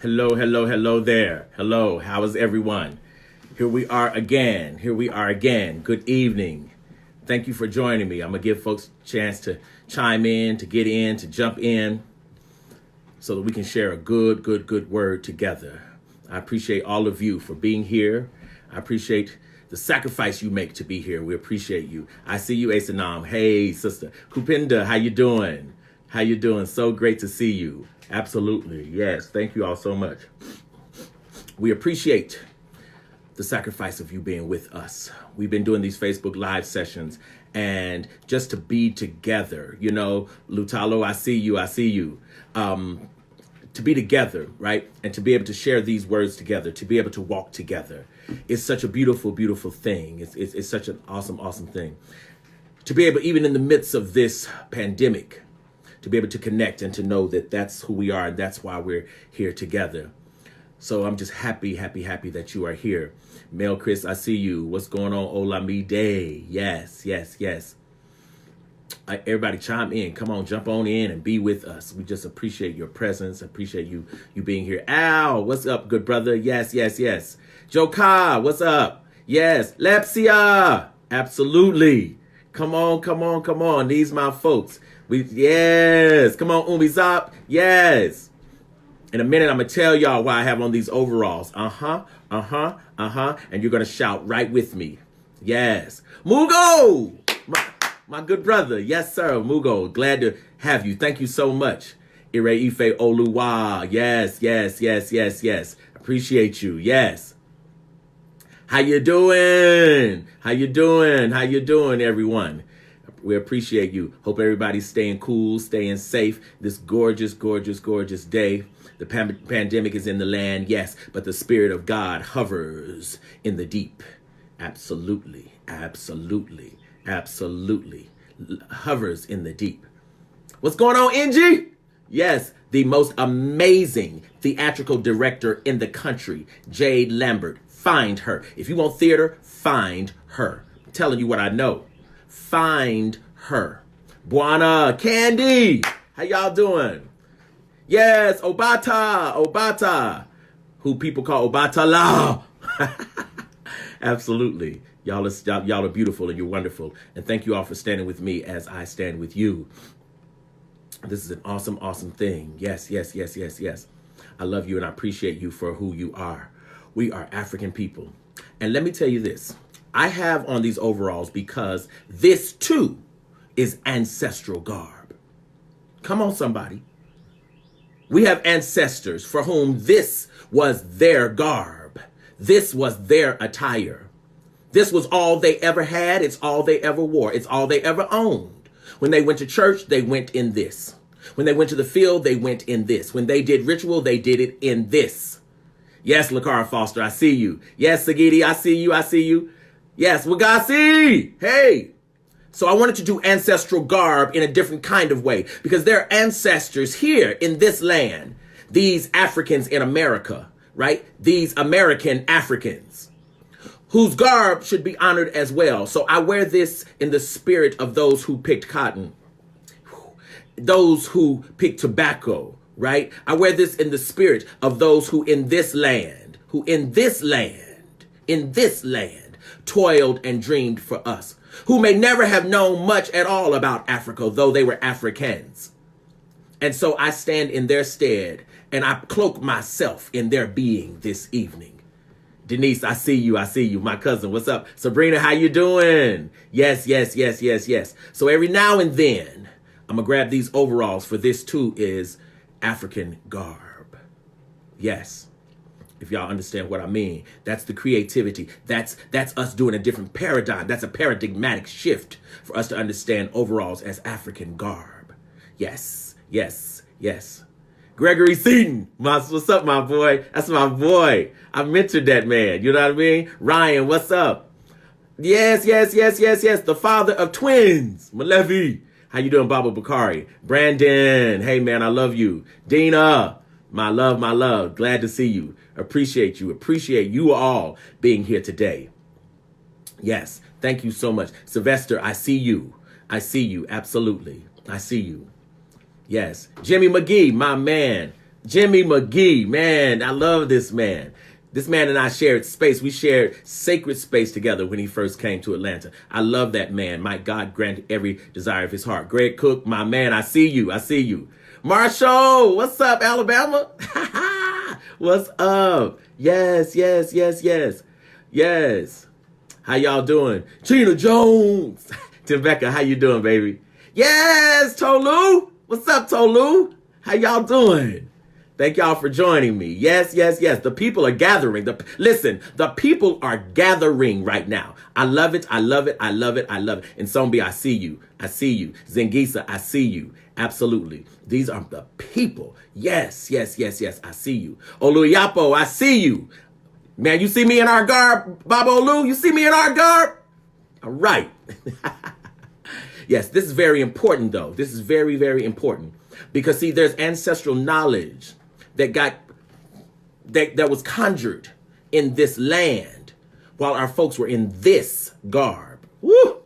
Hello, hello, hello there. Hello, how is everyone? Here we are again. Here we are again. Good evening. Thank you for joining me. I'm going to give folks a chance to chime in, to get in, to jump in so that we can share a good word together. I appreciate all of you for being here. I appreciate the sacrifice you make to be here. We appreciate you. I see you, Asanam. Hey, sister. Kupinda, how you doing? How you doing? So great to see you. Absolutely. Yes. Thank you all so much. We appreciate the sacrifice of you being with us. We've been doing these Facebook Live sessions and just to be together, you know, Lutalo, I see you. To be together, right? And to be able to share these words together, to be able to walk together is such a beautiful thing. It's such an awesome thing. To be able, even in the midst of this pandemic, to be able to connect and to know that that's who we are and that's why we're here together. So I'm just happy that you are here. Mel Chris, I see you. What's going on, Olamide? Yes. Everybody chime in. Come on, jump on in and be with us. We just appreciate your presence. Appreciate you being here. Al, what's up, good brother? Yes. Joka, what's up? Yes. Lepsia, absolutely. Come on. These my folks. Yes. Come on, Umizop. Yes. In a minute, I'm going to tell y'all why I have on these overalls. And you're going to shout right with me. Yes. Mugo! My good brother. Yes, sir. Mugo. Glad to have you. Thank you so much. Ire Ife Oluwa. Yes. Appreciate you. Yes. How you doing? How you doing, everyone? We appreciate you. Hope everybody's staying cool, staying safe. This gorgeous day. The pandemic is in the land, yes, but the Spirit of God hovers in the deep. Absolutely. Hovers in the deep. What's going on, NG? Yes, the most amazing theatrical director in the country, Jade Lambert. Find her. If you want theater, find her. I'm telling you what I know. Find her. Buana, Candy, how y'all doing? Yes, Obata, who people call Obatala. Absolutely. Y'all are beautiful and you're wonderful. And thank you all for standing with me as I stand with you. This is an awesome thing. Yes. I love you and I appreciate you for who you are. We are African people. And let me tell you this. I have on these overalls because this too is ancestral garb. Come on, somebody. We have ancestors for whom this was their garb. This was their attire. This was all they ever had. It's all they ever wore. It's all they ever owned. When they went to church, they went in this. When they went to the field, they went in this. When they did ritual, they did it in this. Yes, Lakara Foster, I see you. Yes, Sagidi, I see you. Yes, Wagasi. Hey. So I wanted to do ancestral garb in a different kind of way because there are ancestors here in this land, these Africans in America, right? These American Africans whose garb should be honored as well. So I wear this in the spirit of those who picked cotton, those who picked tobacco, right? I wear this in the spirit of those who in this land, toiled and dreamed for us, who may never have known much at all about Africa, though they were Africans. And so I stand in their stead and I cloak myself in their being this evening. Denise, I see you. My cousin, what's up? Sabrina, how you doing? Yes. So every now and then, I'm going to grab these overalls, for this too is African garb. Yes. If y'all understand what I mean, that's the creativity. That's us doing a different paradigm. That's a paradigmatic shift for us to understand overalls as African garb. Yes. Gregory Seaton, what's up, my boy? That's my boy. I mentored that man. You know what I mean? Ryan, what's up? Yes. The father of twins, Malevi. How you doing, Baba Bakari? Brandon, hey man, I love you. Dina, my love. Glad to see you. Appreciate you all being here today. Yes, thank you so much. Sylvester, I see you. Absolutely. I see you. Yes. Jimmy McGee, my man. Jimmy McGee, man, I love this man. This man and I shared space. We shared sacred space together when he first came to Atlanta. I love that man. My God grant every desire of his heart. Greg Cook, my man, I see you. I see you. Marshall, what's up, Alabama? What's up? Yes, yes, yes, yes. Yes. How y'all doing? Tina Jones. Tembecca, how you doing, baby? Yes, Tolu. What's up, Tolu? How y'all doing? Thank y'all for joining me. Yes, yes, yes. The people are gathering. Listen, the people are gathering right now. I love it. I love it. I love it. I love it. And Sombi, I see you. I see you. Zengisa, I see you. Absolutely. These are the people. Yes, yes, yes, yes. I see you. Oluyapo, I see you. Man, you see me in our garb, Baba Olu? You see me in our garb? All right. Yes, this is very important, though. This is very, very important. Because, see, there's ancestral knowledge that was conjured in this land while our folks were in this garb. Woo!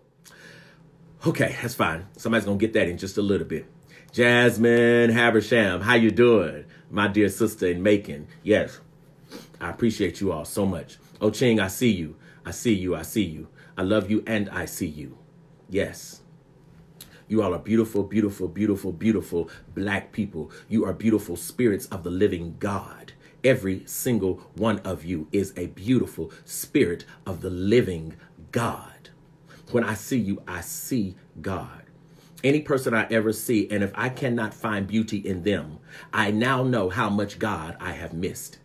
Okay, that's fine. Somebody's going to get that in just a little bit. Jasmine Habersham, how you doing? My dear sister in Macon. Yes, I appreciate you all so much. Oh, Ching, I see you. I see you. I see you. I love you and I see you. Yes. You all are beautiful, beautiful, beautiful, beautiful black people. You are beautiful spirits of the living God. Every single one of you is a beautiful spirit of the living God. When I see you, I see God. Any person I ever see, and if I cannot find beauty in them, I now know how much God I have missed.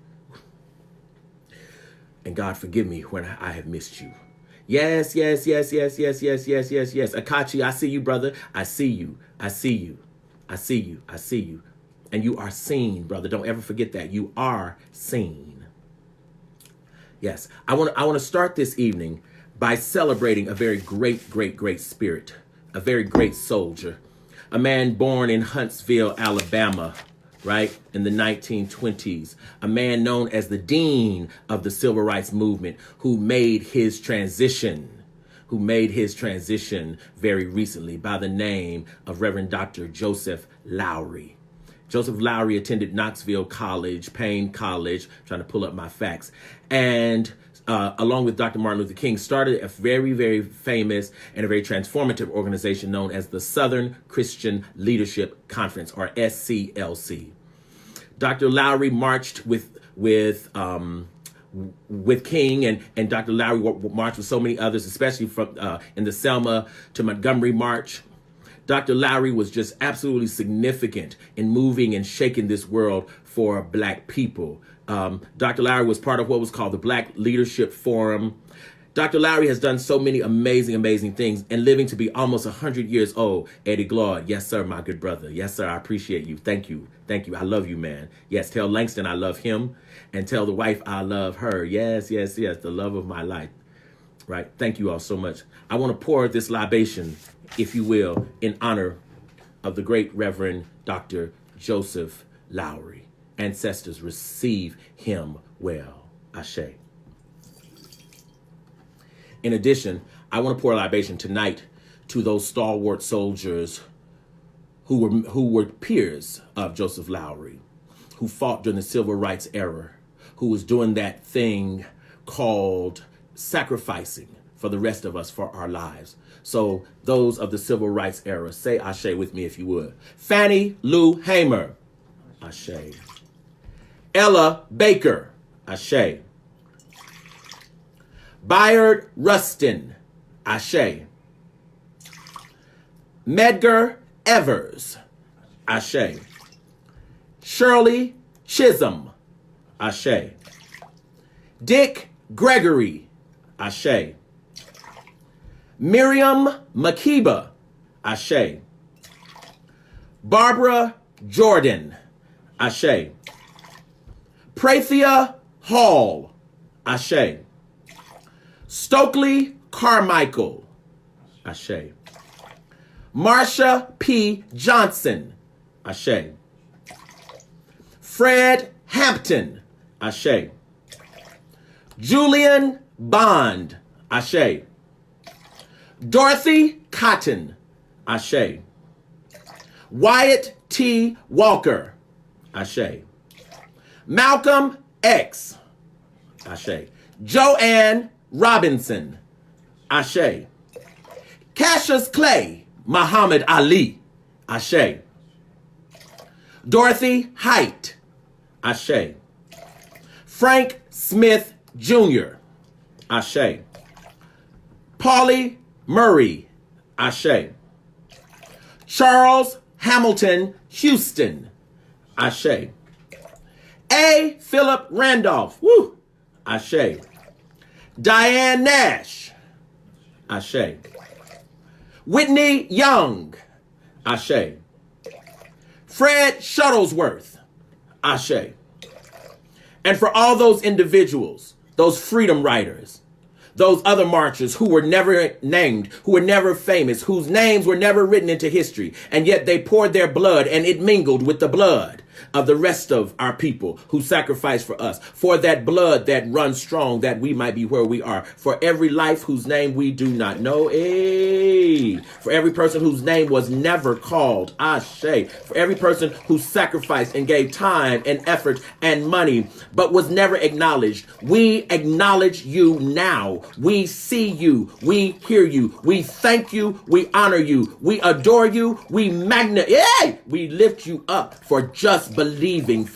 And God, forgive me when I have missed you. Yes, yes, yes, yes, yes, yes, yes, yes, yes. Akachi, I see you, brother. I see you. I see you. I see you. I see you. And you are seen, brother. Don't ever forget that. You are seen. Yes. I want to start this evening by celebrating a very great, great, great spirit, a very great soldier, a man born in Huntsville, Alabama, right, in the 1920s, a man known as the dean of the civil rights movement who made his transition very recently by the name of Reverend Dr. Joseph Lowry. Joseph Lowry attended Knoxville College, Payne College, trying to pull up my facts, and along with Dr. Martin Luther King, started a very, very famous and a very transformative organization known as the Southern Christian Leadership Conference, or SCLC. Dr. Lowry marched with King, and Dr. Lowry marched with so many others, especially from in the Selma to Montgomery March. Dr. Lowry was just absolutely significant in moving and shaking this world for black people. Dr. Lowry was part of what was called the Black Leadership Forum. Dr. Lowry has done so many amazing, amazing things, and living to be almost 100 years old. Eddie Glaude, yes, sir, my good brother. Yes, sir, I appreciate you. Thank you. Thank you. I love you, man. Yes, tell Langston I love him, and tell the wife I love her. Yes, yes, yes, the love of my life. Right? Thank you all so much. I want to pour this libation, if you will, in honor of the great Reverend Dr. Joseph Lowry. Ancestors, receive him well. Ashe. In addition, I want to pour a libation tonight to those stalwart soldiers who were peers of Joseph Lowry, who fought during the civil rights era, who was doing that thing called sacrificing for the rest of us for our lives. So those of the civil rights era, say Ashe with me if you would. Fannie Lou Hamer, Ashe. Ella Baker, Ashe. Bayard Rustin, Ashe. Medgar Evers, Ashe. Shirley Chisholm, Ashe. Dick Gregory, Ashe. Miriam Makeba, Ashe. Barbara Jordan, Ashe. Prathia Hall, Ashe. Stokely Carmichael, Ashe. Marsha P. Johnson, Ashe. Fred Hampton, Ashe. Julian Bond, Ashe. Dorothy Cotton, Ashe. Wyatt T. Walker, Ashe. Malcolm X. Ashe. Joanne Robinson. Ashe. Cassius Clay. Muhammad Ali. Ashe. Dorothy Height. Ashe. Frank Smith Jr. Ashe. Pauli Murray. Ashe. Charles Hamilton Houston. Ashe. A. Philip Randolph. Woo. Ashe. Diane Nash. Ashe. Whitney Young. Ashe. Fred Shuttlesworth. Ashe. And for all those individuals, those freedom riders, those other marchers who were never named, who were never famous, whose names were never written into history, and yet they poured their blood and it mingled with the blood of the rest of our people who sacrificed for us, for that blood that runs strong, that we might be where we are, for every life whose name we do not know, for every person whose name was never called, ashe, for every person who sacrificed and gave time and effort and money, but was never acknowledged. We acknowledge you now. We see you. We hear you. We thank you. We honor you. We adore you. We we lift you up for just believing,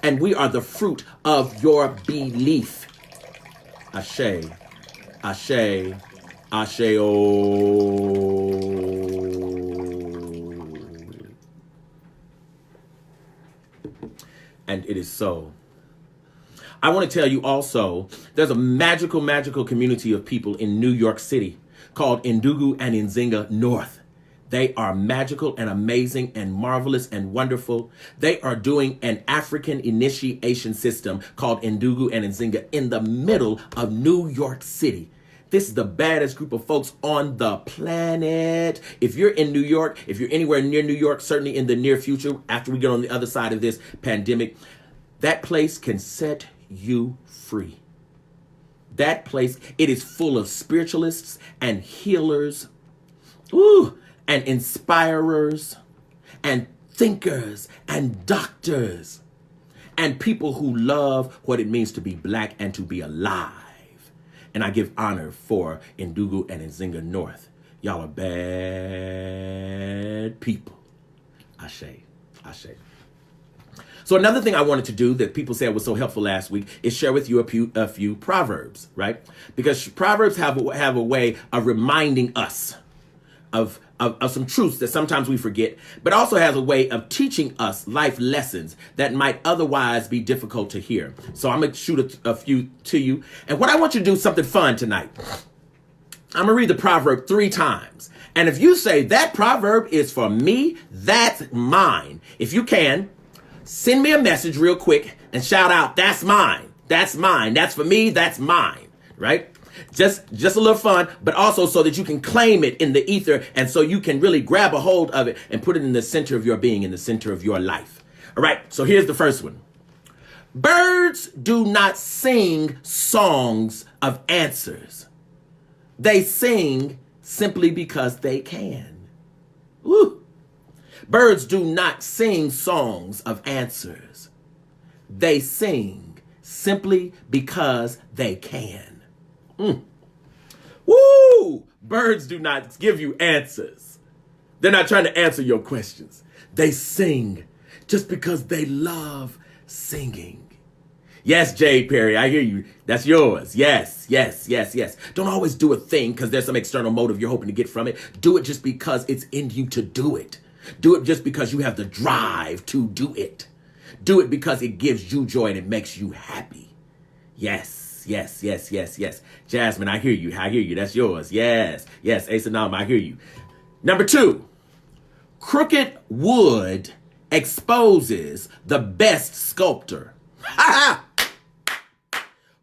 and we are the fruit of your belief. Ashe, ashe, ashe, oh. And it is so. I want to tell you also, there's a magical community of people in New York City called Ndugu and Nzinga North. They are magical and amazing and marvelous and wonderful. They are doing an African initiation system called Ndugu and Nzinga in the middle of New York City. This is the baddest group of folks on the planet. If you're in New York, if you're anywhere near New York, certainly in the near future, after we get on the other side of this pandemic, that place can set you free. That place, it is full of spiritualists and healers. And inspirers and thinkers and doctors and people who love what it means to be black and to be alive. And I give honor for Ndugu and Nzinga North. Y'all are bad people. Ashe, ashe. So another thing I wanted to do that people said was so helpful last week is share with you a few proverbs, right? Because proverbs have a way of reminding us of some truths that sometimes we forget, but also has a way of teaching us life lessons that might otherwise be difficult to hear. So I'm going to shoot a few to you. And what I want you to do is something fun tonight. I'm going to read the proverb 3 times. And if you say that proverb is for me, that's mine. If you can, send me a message real quick and shout out, that's mine. That's mine. That's for me. That's mine. Right? Just a little fun, but also so that you can claim it in the ether and so you can really grab a hold of it and put it in the center of your being, in the center of your life. All right, so here's the first one. Birds do not sing songs of answers. They sing simply because they can. Woo. Birds do not sing songs of answers. They sing simply because they can. Woo! Birds do not give you answers. They're not trying to answer your questions. They sing just because they love singing. Yes, Jade Perry, I hear you. That's yours. Yes. Don't always do a thing because there's some external motive you're hoping to get from it. Do it just because it's in you to do it. Do it just because you have the drive to do it. Do it because it gives you joy and it makes you happy. Yes. Jasmine, I hear you. That's yours. Yes. Ace and Alma, I hear you. Number 2, crooked wood exposes the best sculptor.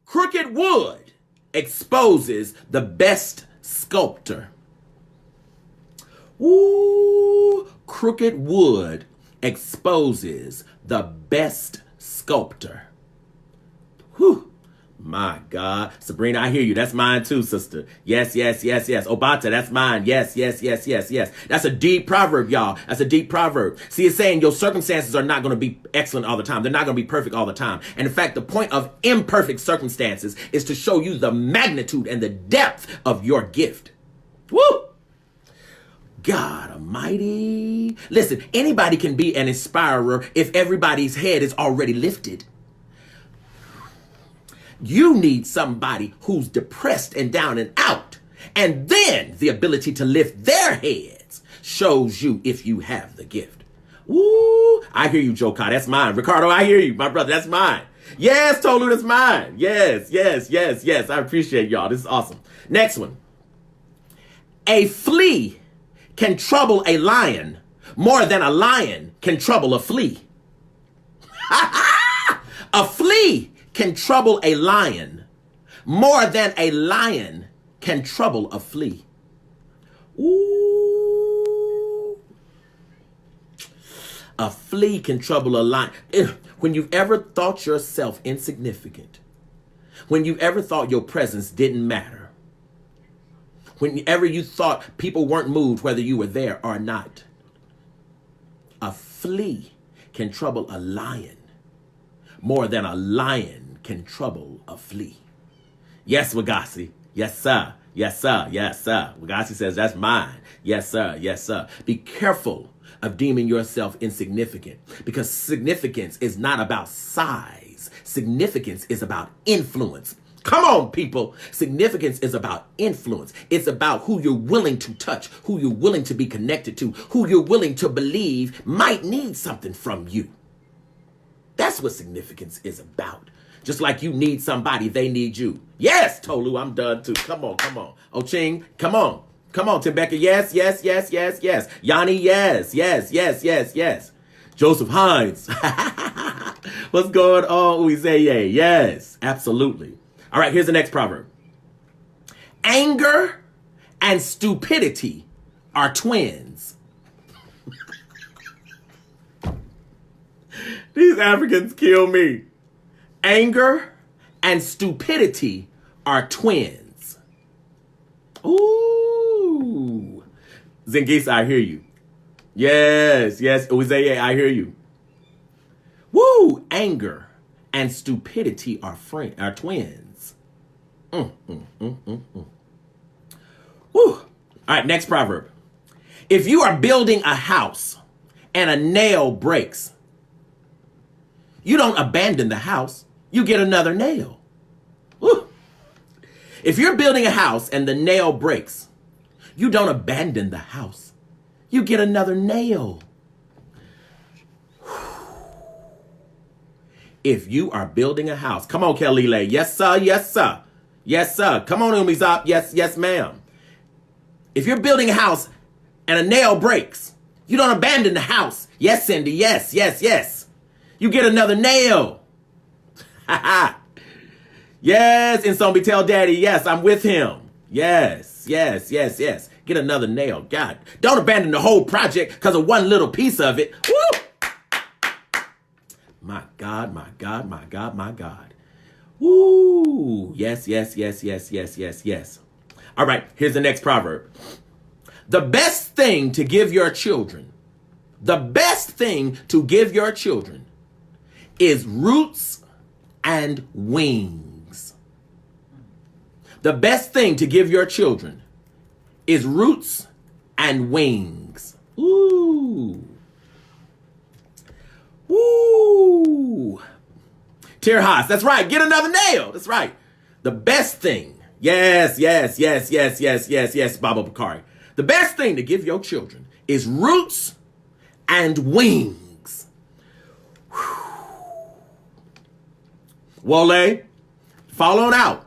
Crooked wood exposes the best sculptor. Ooh, crooked wood exposes the best sculptor. Whew. My God. Sabrina, I hear you. That's mine too, sister. Yes, yes, yes, yes. Obata, that's mine. Yes, yes, yes, yes, yes. That's a deep proverb, y'all. That's a deep proverb. See, it's saying your circumstances are not going to be excellent all the time. They're not going to be perfect all the time. And in fact, the point of imperfect circumstances is to show you the magnitude and the depth of your gift. Woo! God almighty. Listen, anybody can be an inspirer if everybody's head is already lifted. You need somebody who's depressed and down and out. And then the ability to lift their heads shows you if you have the gift. Woo! I hear you, Jokai. That's mine. Ricardo, I hear you. My brother, that's mine. Yes, Tolu, that's mine. Yes, yes, yes, yes. I appreciate y'all. This is awesome. Next one. A flea can trouble a lion more than a lion can trouble a flea. A flea can trouble a lion more than a lion can trouble a flea. Ooh. A flea can trouble a lion. When you've ever thought yourself insignificant, when you've ever thought your presence didn't matter, whenever you thought people weren't moved whether you were there or not, a flea can trouble a lion more than a lion can trouble a flea. Yes, Wagasi. Yes, sir. Yes, sir. Yes, sir. Wagasi says, that's mine. Yes, sir. Yes, sir. Be careful of deeming yourself insignificant, because significance is not about size. Significance is about influence. Come on, people. Significance is about influence. It's about who you're willing to touch, who you're willing to be connected to, who you're willing to believe might need something from you. That's what significance is about. Just like you need somebody, they need you. Yes, Tolu, I'm done too. Come on, come on. Oching, come on. Come on, Tembeka. Yes, yes, yes, yes, yes. Yanni, yes, yes, yes, yes, yes. Joseph Hines. What's going on, Uizeye? Yes, absolutely. All right, here's the next proverb. Anger and stupidity are twins. These Africans kill me. Anger and stupidity are twins. Ooh. Zingisa, I hear you. Yes, yes. Uzeye, I hear you. Woo. Anger and stupidity are twins. Woo. All right, next proverb. If you are building a house and a nail breaks, you don't abandon the house. You get another nail. Woo. If you're building a house and the nail breaks, you don't abandon the house. You get another nail. If you are building a house, come on, Kelly. Yes, sir. Yes, sir. Yes, sir. Come on, Umizop. Yes, yes, ma'am. If you're building a house and a nail breaks, you don't abandon the house. Yes, Cindy. Yes, yes, yes. You get another nail. Yes, and somebody tell daddy, yes, I'm with him. Yes, yes, yes, yes. Get another nail. God, don't abandon the whole project because of one little piece of it. Woo! My God, my God, my God, my God. Woo! Yes, yes, yes, yes, yes, yes, yes. All right, here's the next proverb. The best thing to give your children, the best thing to give your children is roots and wings. The best thing to give your children is roots and wings. Ooh. Ooh. Tirhas, that's right. Get another nail. That's right. The best thing. Yes, yes, yes, yes, yes, yes, yes, Baba Bakari. The best thing to give your children is roots and wings. Whew. Wole, fall on out.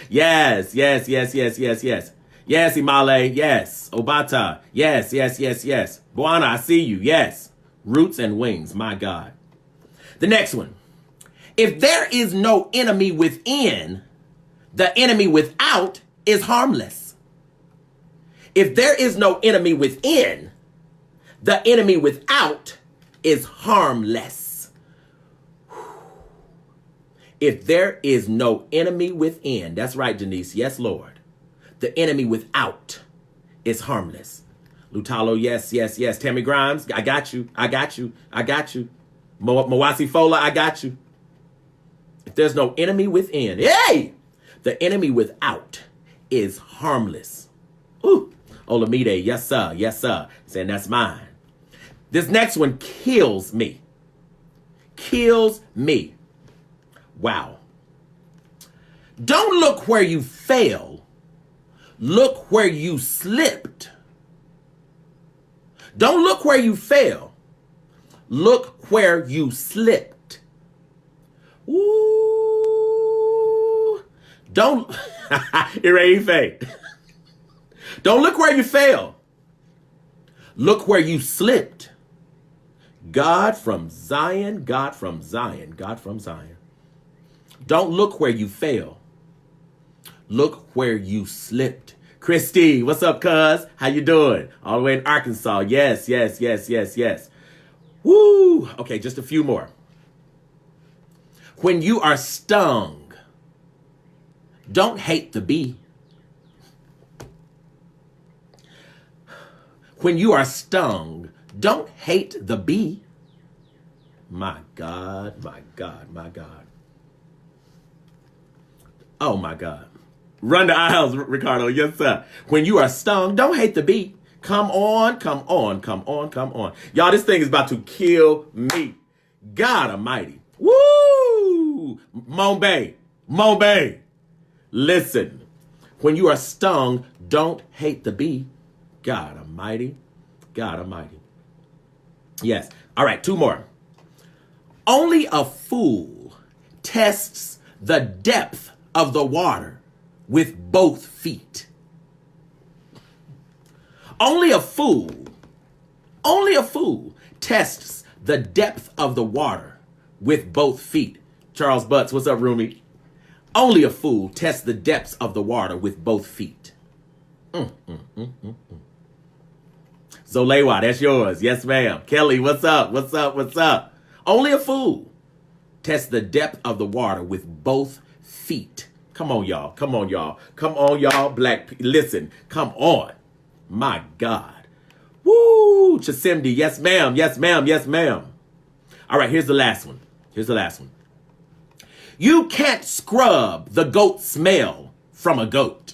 Yes, yes, yes, yes, yes, yes. Yes, Imale, yes. Obata, yes, yes, yes, yes. Buana, I see you, yes. Roots and wings, my God. The next one. If there is no enemy within, the enemy without is harmless. If there is no enemy within, the enemy without is harmless. If there is no enemy within, that's right, Denise. Yes, Lord. The enemy without is harmless. Lutalo, yes, yes, yes. Tammy Grimes, I got you. I got you. I got you. Mawasi Fola, I got you. If there's no enemy within, hey, the enemy without is harmless. Ooh, Olamide, yes, sir. Yes, sir. Saying that's mine. This next one kills me. Kills me. Wow. Don't look where you fell. Look where you slipped. Don't look where you fell. Look where you slipped. Ooh. Don't, Iraife. Don't look where you fell. Look where you slipped. God from Zion, God from Zion, God from Zion. Don't look where you fell. Look where you slipped. Christy, what's up, cuz? How you doing? All the way in Arkansas. Yes, yes, yes, yes, yes. Woo! Okay, just a few more. When you are stung, don't hate the bee. When you are stung, don't hate the bee. My God, my God, my God. Oh, my God. Run the aisles, Ricardo. Yes, sir. When you are stung, don't hate the bee. Come on, come on, come on, come on. Y'all, this thing is about to kill me. God almighty. Woo! Mobe. Listen. When you are stung, don't hate the bee. God almighty. God almighty. Yes. All right, two more. Only a fool tests the depth of the water with both feet. Only a fool tests the depth of the water with both feet. Charles Butts, what's up, Rumi? Only a fool tests the depths of the water with both feet. Zolewa, that's yours. Yes, ma'am. Kelly, what's up? What's up? What's up? Only a fool tests the depth of the water with both feet. Come on, y'all. Come on, y'all. Come on, y'all. Listen. Come on. My God. Woo! Chasimdi, yes, ma'am. Yes, ma'am. Yes, ma'am. All right, here's the last one. You can't scrub the goat smell from a goat.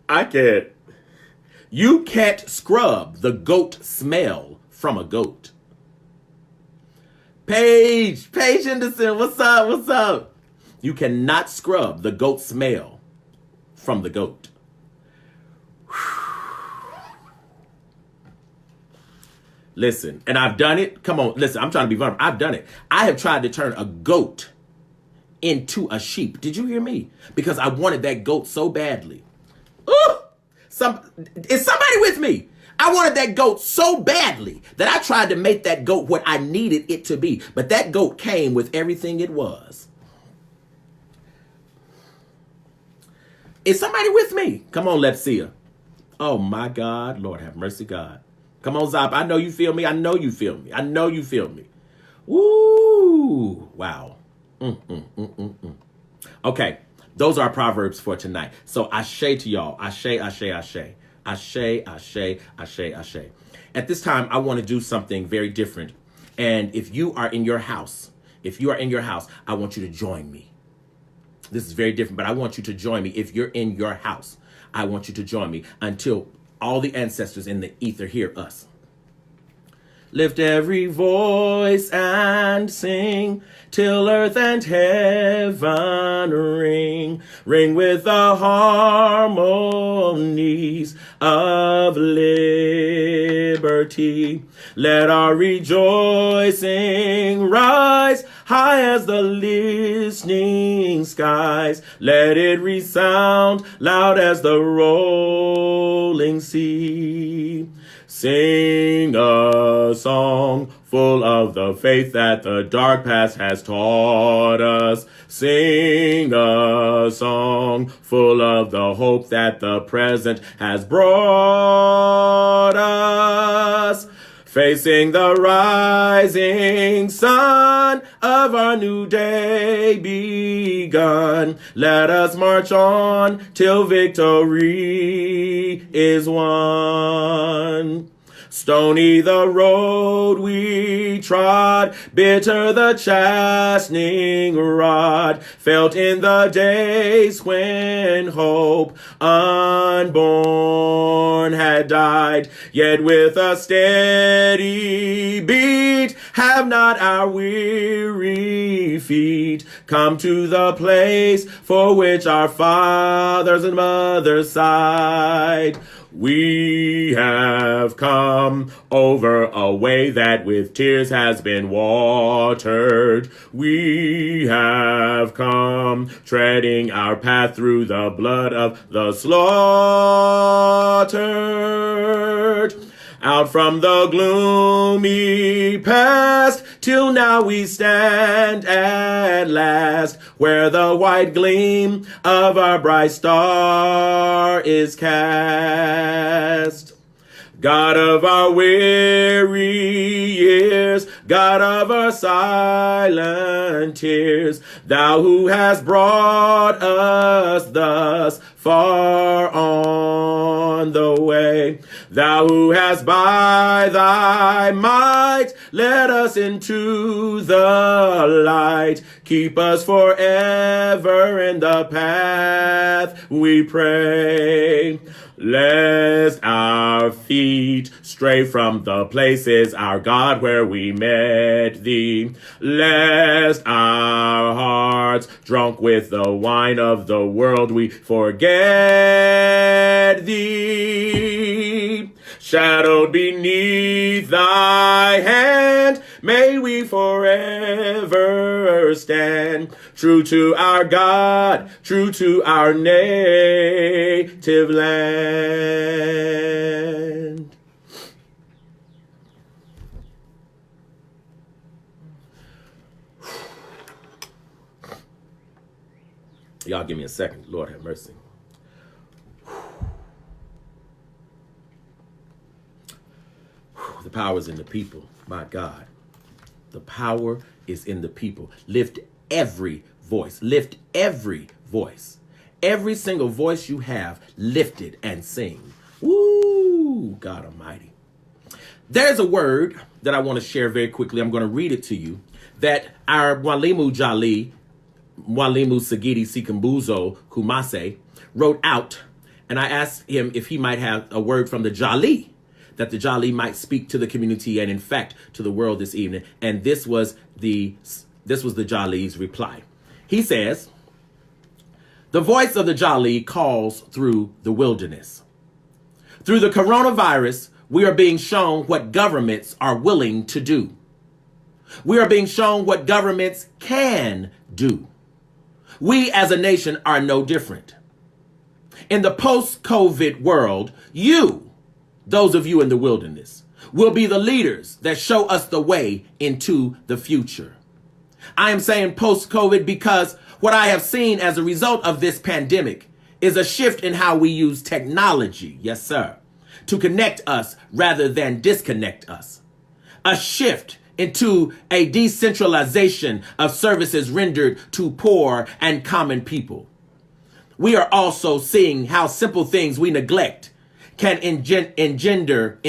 I can't. You can't scrub the goat smell from a goat. Paige Henderson, what's up? What's up? You cannot scrub the goat smell from the goat. Listen, and I've done it. Come on, listen, I'm trying to be vulnerable. I've done it. I have tried to turn a goat into a sheep. Did you hear me? Because I wanted that goat so badly. Ooh! Is somebody with me? I wanted that goat so badly that I tried to make that goat what I needed it to be. But that goat came with everything it was. Is somebody with me? Come on, let's see her. Oh, my God. Lord have mercy, God. Come on, Zop. I know you feel me. I know you feel me. I know you feel me. Woo. Wow. Okay. Those are our Proverbs for tonight. So ashe to y'all. Ashe, ashe, ashe. Ashe, ashe, ashe, ashe. At this time, I want to do something very different. And if you are in your house, I want you to join me. This is very different, but I want you to join me. If you're in your house, I want you to join me until all the ancestors in the ether hear us. Lift every voice and sing till earth and heaven ring. Ring with the harmonies of liberty. Let our rejoicing rise high as the listening skies. Let it resound loud as the rolling sea. Sing a song full of the faith that the dark past has taught us. Sing a song full of the hope that the present has brought us. facing the rising sun of our new day begun. Let us march on till victory is won. Stony the road we trod, bitter the chastening rod, felt in the days when hope unborn had died. Yet with a steady beat have not our weary feet come to the place for which our fathers and mothers sighed. We have come over a way that with tears has been watered. We have come treading our path through the blood of the slaughtered. Out from the gloomy past, till now we stand at last, where the white gleam of our bright star is cast. God of our weary years, God of our silent tears, thou who hast brought us thus far on the way, thou who hast by thy might led us into the light, keep us forever in the path we pray. Lest our feet stray from the places, our God, where we met thee. Lest our hearts, drunk with the wine of the world, we forget thee. Shadowed beneath thy hand, may we forever stand, true to our God, true to our native land. Y'all give me a second. Lord have mercy. The power is in the people. My God. The power is in the people. Lift every voice. Lift every voice. Every single voice you have, lift it and sing. Woo! God Almighty. There's a word that I want to share very quickly. I'm going to read it to you. That our Mwalimu Joli, Mwalimu Sagidi Sikambuzo Kumase, wrote out. And I asked him if he might have a word from the Joli, that the Joli might speak to the community and in fact to the world this evening. And this was the Joli's reply. He says, the voice of the Joli calls through the wilderness. Through the coronavirus, we are being shown what governments are willing to do. We are being shown what governments can do. We as a nation are no different. In the post-COVID world, those of you in the wilderness, will be the leaders that show us the way into the future. I am saying post-COVID because what I have seen as a result of this pandemic is a shift in how we use technology, yes sir, to connect us rather than disconnect us. A shift into a decentralization of services rendered to poor and common people. We are also seeing how simple things we neglect can endanger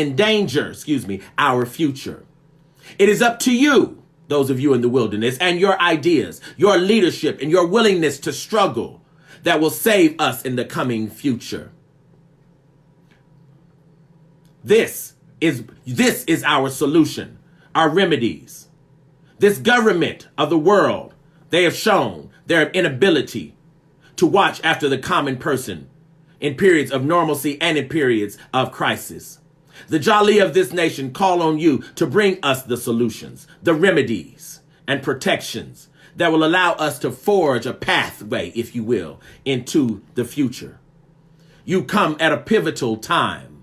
our future. It is up to you, those of you in the wilderness, and your ideas, your leadership, and your willingness to struggle that will save us in the coming future. This is our solution, our remedies. This government of the world, they have shown their inability to watch after the common person in periods of normalcy and in periods of crisis. The Joli of this nation call on you to bring us the solutions, the remedies and protections that will allow us to forge a pathway, if you will, into the future. You come at a pivotal time.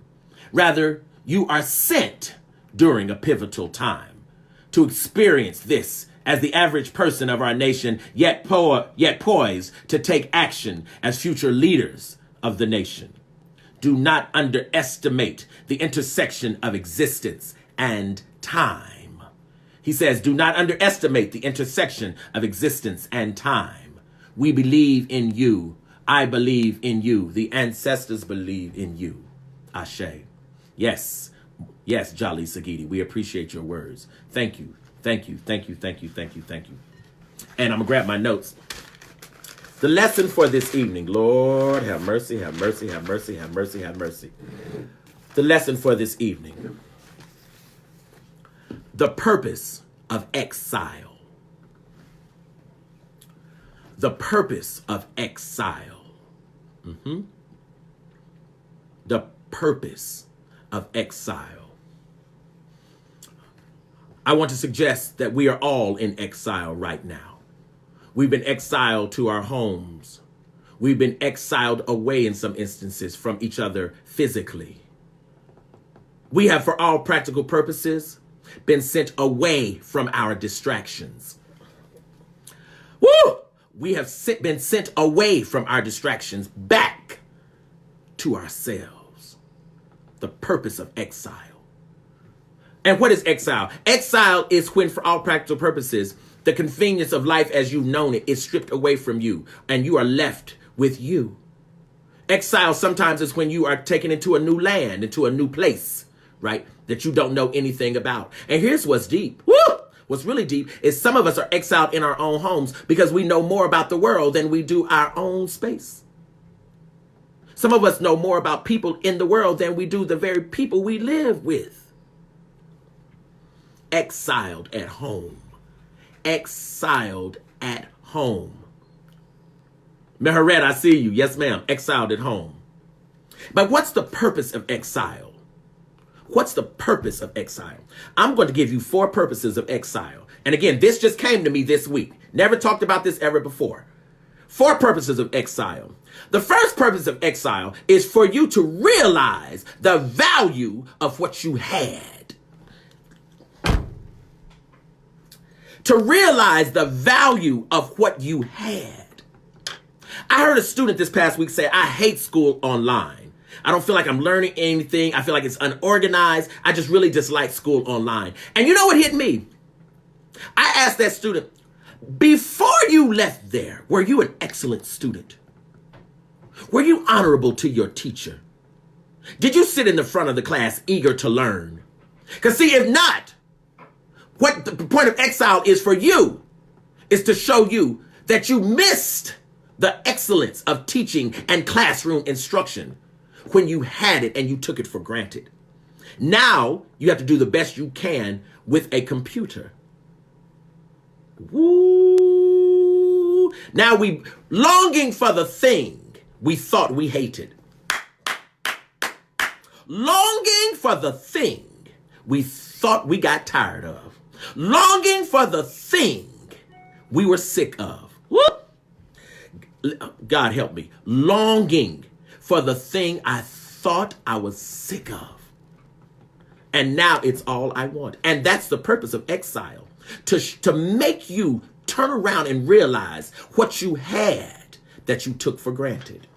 Rather, you are sent during a pivotal time to experience this as the average person of our nation, yet poised to take action as future leaders of the nation. Do not underestimate the intersection of existence and time. He says, do not underestimate the intersection of existence and time. We believe in you. I believe in you. The ancestors believe in you. Ashe. Yes. Yes, Joli Sagidi. We appreciate your words. Thank you. Thank you. Thank you. Thank you. Thank you. Thank you. And I'm going to grab my notes. The lesson for this evening, Lord, have mercy, have mercy, have mercy, have mercy, have mercy. The lesson for this evening, the purpose of exile. The purpose of exile. The purpose of exile. I want to suggest that we are all in exile right now. We've been exiled to our homes. We've been exiled away in some instances from each other physically. We have, for all practical purposes, been sent away from our distractions. Woo! We have been sent away from our distractions back to ourselves. The purpose of exile. And what is exile? Exile is when, for all practical purposes, the convenience of life as you've known it is stripped away from you and you are left with you. Exile sometimes is when you are taken into a new land, into a new place, right? That you don't know anything about. And here's what's deep. Woo! What's really deep is some of us are exiled in our own homes because we know more about the world than we do our own space. Some of us know more about people in the world than we do the very people we live with. Exiled at home. Exiled at home. Meheret, I see you. Yes, ma'am. Exiled at home. But what's the purpose of exile? What's the purpose of exile? I'm going to give you 4 purposes of exile. And again, this just came to me this week. Never talked about this ever before. 4 purposes of exile. The first purpose of exile is for you to realize the value of what you had. To realize the value of what you had. I heard a student this past week say, I hate school online. I don't feel like I'm learning anything. I feel like it's unorganized. I just really dislike school online. And you know what hit me? I asked that student, before you left there, were you an excellent student? Were you honorable to your teacher? Did you sit in the front of the class eager to learn? Because see, if not, what the point of exile is for you is to show you that you missed the excellence of teaching and classroom instruction when you had it and you took it for granted. Now you have to do the best you can with a computer. Woo! Now we longing for the thing we thought we hated. Longing for the thing we thought we got tired of. Longing for the thing we were sick of. Whoop. God help me. Longing for the thing I thought I was sick of. And now it's all I want. And that's the purpose of exile. To make you turn around and realize what you had that you took for granted.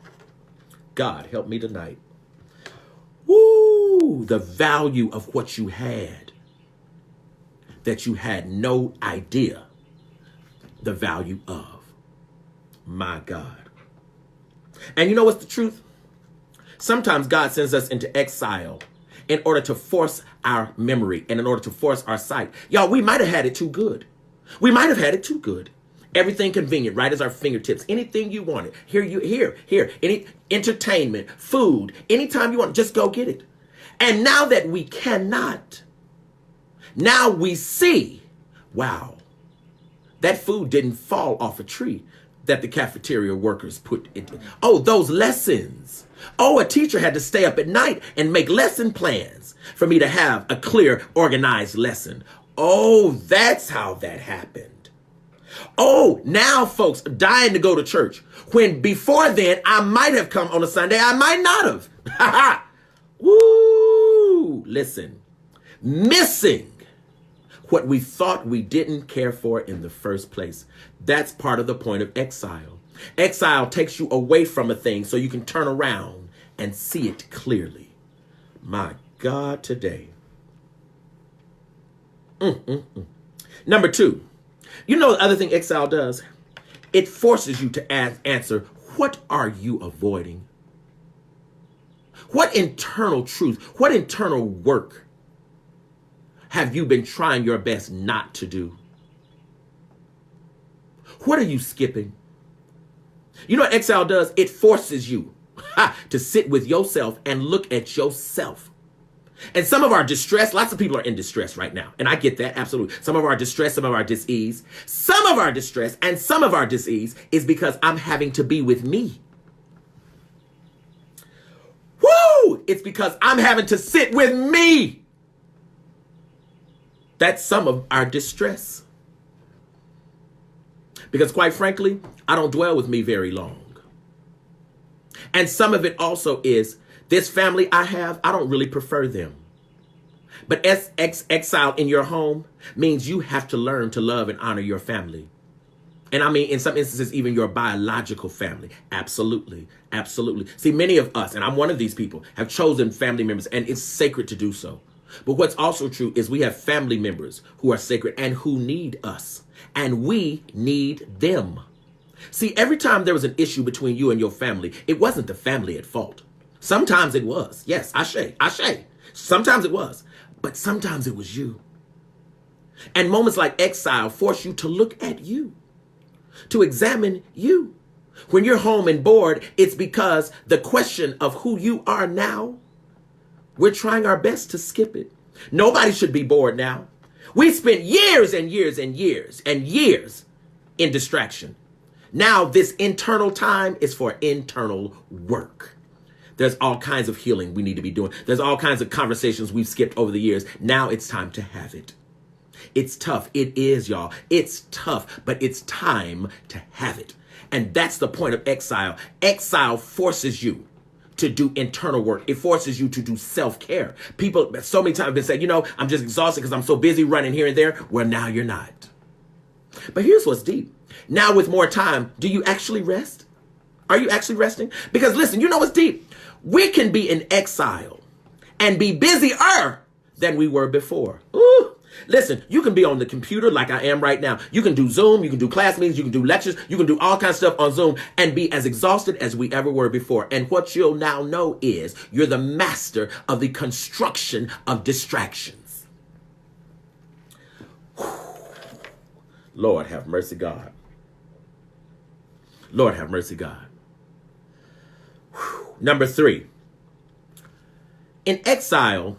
God help me tonight. Woo! The value of what you had that you had no idea the value of. My God. And you know what's the truth? Sometimes God sends us into exile in order to force our memory and in order to force our sight. Y'all, we might have had it too good. We might have had it too good. Everything convenient, right as our fingertips. Anything you wanted. Here. Any entertainment, food, anytime you want, just go get it. And now that we cannot, now we see, wow, that food didn't fall off a tree that the cafeteria workers put it in. Oh, those lessons. Oh, a teacher had to stay up at night and make lesson plans for me to have a clear, organized lesson. Oh, that's how that happened. Oh, now folks are dying to go to church when before then I might have come on a Sunday. I might not have. Ha ha. Woo. Listen, missing what we thought we didn't care for in the first place. That's part of the point of exile. Exile takes you away from a thing so you can turn around and see it clearly. My God, today. Number two, you know the other thing exile does? It forces you to answer, what are you avoiding? What internal truth, what internal work have you been trying your best not to do? What are you skipping? You know what exile does? It forces you to sit with yourself and look at yourself. And some of our distress, lots of people are in distress right now. And I get that, absolutely. Some of our distress, some of our dis-ease. Some of our distress and some of our dis-ease is because I'm having to be with me. Woo! It's because I'm having to sit with me. That's some of our distress. Because quite frankly, I don't dwell with me very long. And some of it also is, this family I have, I don't really prefer them. But exile in your home means you have to learn to love and honor your family. And I mean, in some instances, even your biological family. Absolutely. Absolutely. See, many of us, and I'm one of these people, have chosen family members, and it's sacred to do so. But what's also true is we have family members who are sacred and who need us. And we need them. See, every time there was an issue between you and your family, it wasn't the family at fault. Sometimes it was. Yes, ashe. Sometimes it was. But sometimes it was you. And moments like exile force you to look at you, to examine you. When you're home and bored, it's because the question of who you are now, we're trying our best to skip it. Nobody should be bored now. We spent years and years and years and years in distraction. Now this internal time is for internal work. There's all kinds of healing we need to be doing. There's all kinds of conversations we've skipped over the years. Now it's time to have it. It's tough. It is, y'all. It's tough, but it's time to have it. And that's the point of exile. Exile forces you to do internal work. It forces you to do self-care. People so many times have been saying, I'm just exhausted because I'm so busy running here and there. Well, now you're not. But here's what's deep. Now with more time, do you actually rest? Are you actually resting? Because listen, you know what's deep? We can be in exile and be busier than we were before. Ooh. Listen, you can be on the computer like I am right now. You can do Zoom, you can do class meetings, you can do lectures, you can do all kinds of stuff on Zoom and be as exhausted as we ever were before. And what you'll now know is you're the master of the construction of distractions. Whew. Lord have mercy, God. Lord have mercy, God. Whew. Number 3. In exile,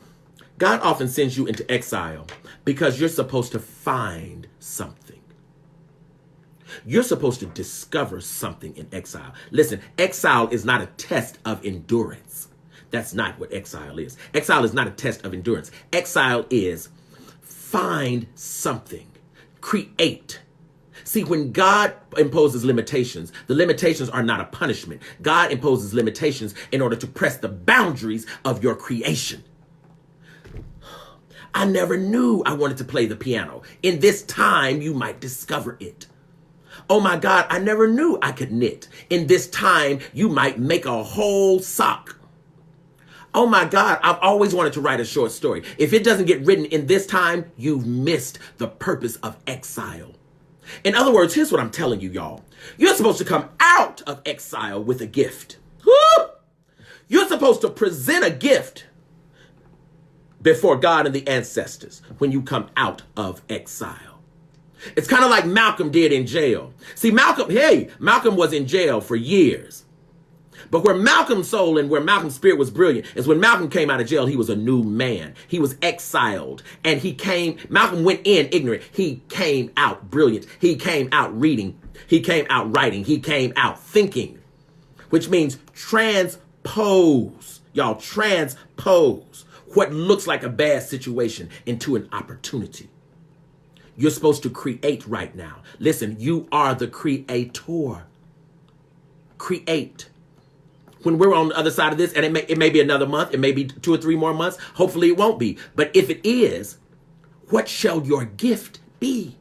God often sends you into exile because you're supposed to find something. You're supposed to discover something in exile. Listen, exile is not a test of endurance. That's not what exile is. Exile is not a test of endurance. Exile is find something, create. See, when God imposes limitations, the limitations are not a punishment. God imposes limitations in order to press the boundaries of your creation. I never knew I wanted to play the piano. In this time, you might discover it. Oh my God, I never knew I could knit. In this time, you might make a whole sock. Oh my God, I've always wanted to write a short story. If it doesn't get written in this time, you've missed the purpose of exile. In other words, here's what I'm telling you, y'all. You're supposed to come out of exile with a gift. Woo! You're supposed to present a gift before God and the ancestors when you come out of exile. It's kind of like Malcolm did in jail. See, Malcolm was in jail for years. But where Malcolm's soul and where Malcolm's spirit was brilliant is when Malcolm came out of jail, he was a new man. He was exiled and Malcolm went in ignorant. He came out brilliant. He came out reading. He came out writing. He came out thinking, which means transpose. Y'all, transpose what looks like a bad situation into an opportunity. You're supposed to create right now. Listen, you are the creator. Create. When we're on the other side of this, and it may be another month, it may be 2 or 3 more months, hopefully it won't be. But if it is, what shall your gift be?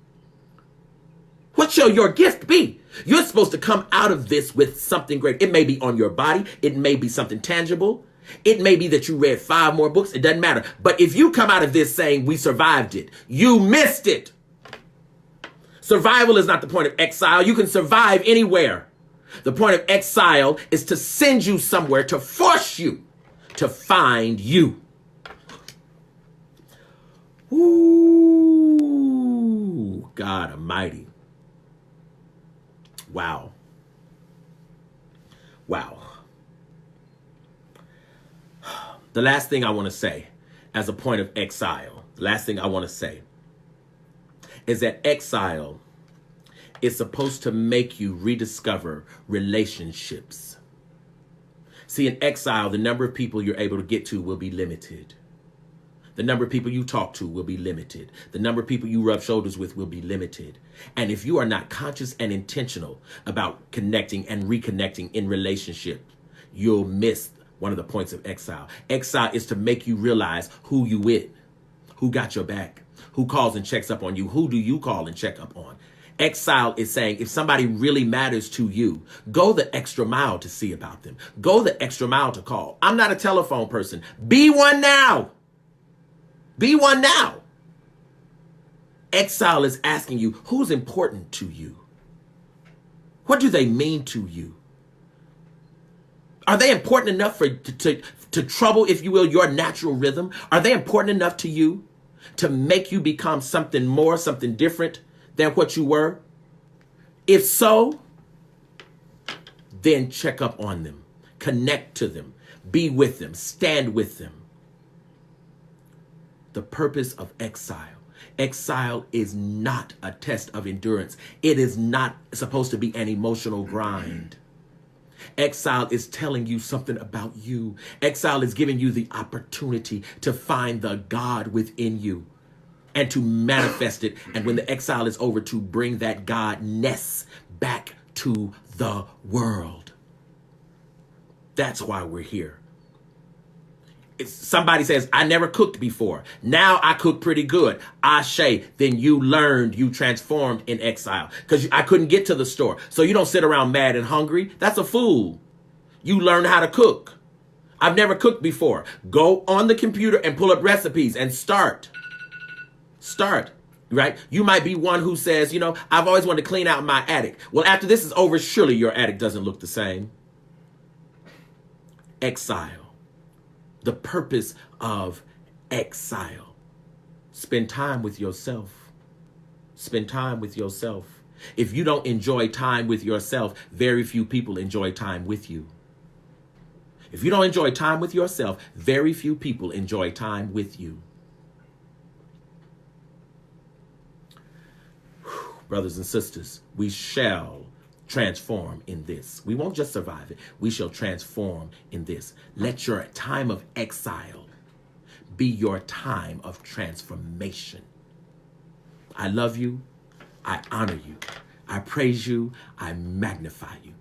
What shall your gift be? You're supposed to come out of this with something great. It may be on your body. It may be something tangible. It may be that you read 5 more books. It doesn't matter. But if you come out of this saying we survived it, you missed it. Survival is not the point of exile. You can survive anywhere. The point of exile is to send you somewhere, to force you to find you. Ooh, God Almighty. Wow. Wow. The last thing I want to say as a point of exile, the last thing I want to say is that exile is supposed to make you rediscover relationships. See, in exile, the number of people you're able to get to will be limited. The number of people you talk to will be limited. The number of people you rub shoulders with will be limited. And if you are not conscious and intentional about connecting and reconnecting in relationship, you'll miss one of the points of exile. Exile is to make you realize who you with, who got your back, who calls and checks up on you, who do you call and check up on. Exile is saying if somebody really matters to you, go the extra mile to see about them. Go the extra mile to call. I'm not a telephone person. Be one now. Be one now. Exile is asking you, who's important to you? What do they mean to you? Are they important enough to trouble, if you will, your natural rhythm? Are they important enough to you to make you become something more, something different than what you were? If so, then check up on them, connect to them, be with them, stand with them. The purpose of exile. Exile is not a test of endurance. It is not supposed to be an emotional grind. Exile is telling you something about you. Exile is giving you the opportunity to find the God within you and to manifest it. And when the exile is over, to bring that Godness back to the world. That's why we're here. Somebody says, I never cooked before. Now I cook pretty good. Ashe, then you learned, you transformed in exile. Because I couldn't get to the store. So you don't sit around mad and hungry. That's a fool. You learn how to cook. I've never cooked before. Go on the computer and pull up recipes and start. Start, right? You might be one who says, I've always wanted to clean out my attic. Well, after this is over, surely your attic doesn't look the same. Exile. The purpose of exile. Spend time with yourself. Spend time with yourself. If you don't enjoy time with yourself, very few people enjoy time with you. If you don't enjoy time with yourself, very few people enjoy time with you. Brothers and sisters, we shall transform in this. We won't just survive it. We shall transform in this. Let your time of exile be your time of transformation. I love you. I honor you. I praise you. I magnify you.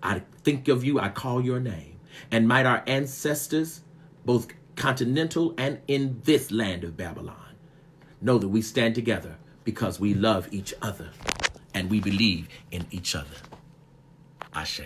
I think of you. I call your name. And might our ancestors, both continental and in this land of Babylon, know that we stand together because we love each other and we believe in each other. Ashe.